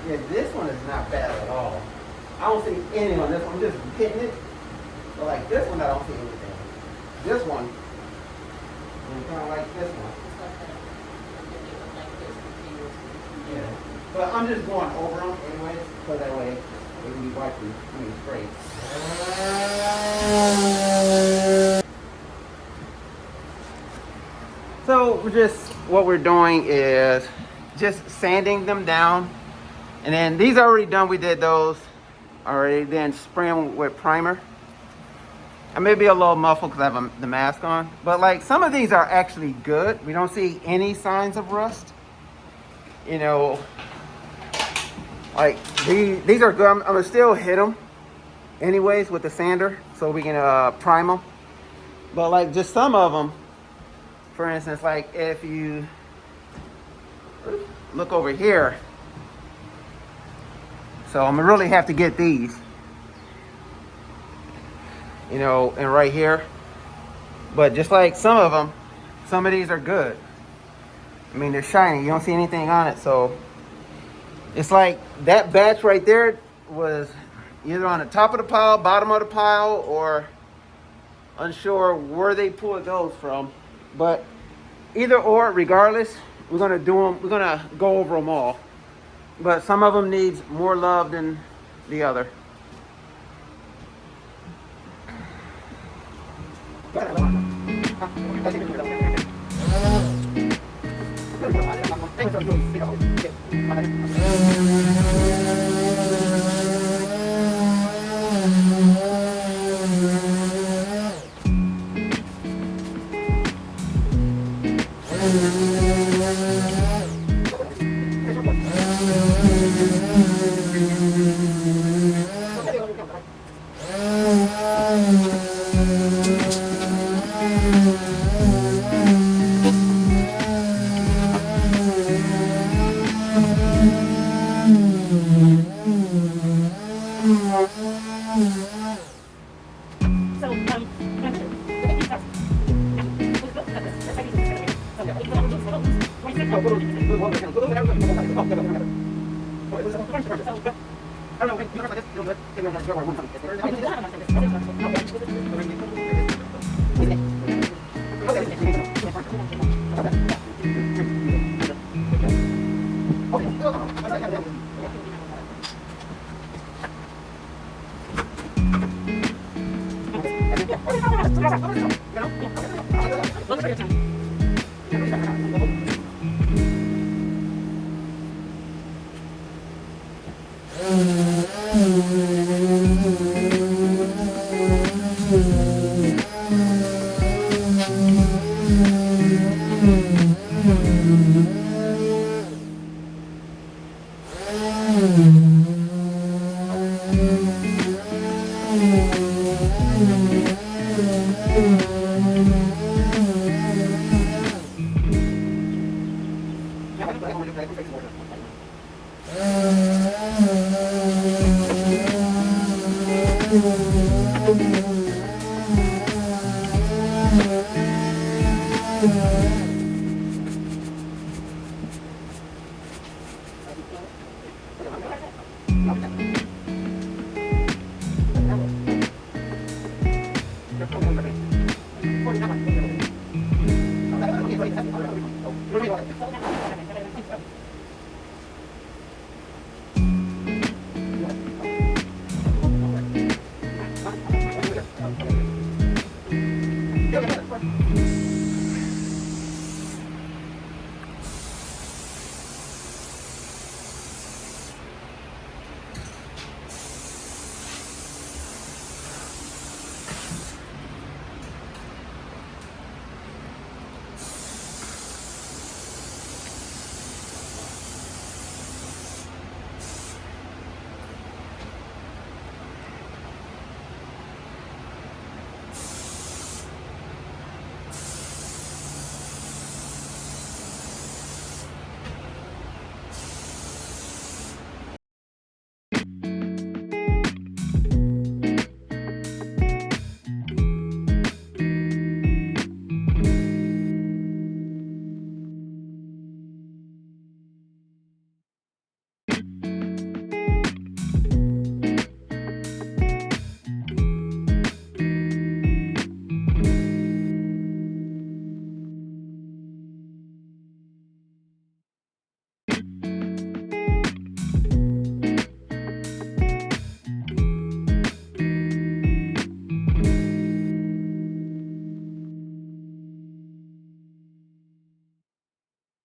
Yeah, this one is not bad at all. I don't see any on this one. I'm just hitting it. But like this one, I don't see anything. This one, kind of like this one. Yeah. But I'm just going over them anyways, so that way they can be wiped straight. So what we're doing is just sanding them down. And then these are already done. We did those already. Then spray them with primer. I may be a little muffled because I have the mask on. But like some of these are actually good. We don't see any signs of rust. You know, like these are good. I'm gonna still hit them anyways with the sander so we can prime them. But like just some of them, for instance, like if you look over here, so I'm gonna really have to get these, you know, and right here. But just like some of these are good. I mean, they're shiny. You don't see anything on it, so it's like that batch right there was either on the top of the pile, bottom of the pile, or unsure where they pulled those from. But either or, regardless, we're gonna do them. We're gonna go over them all. But some of them needs more love than the other.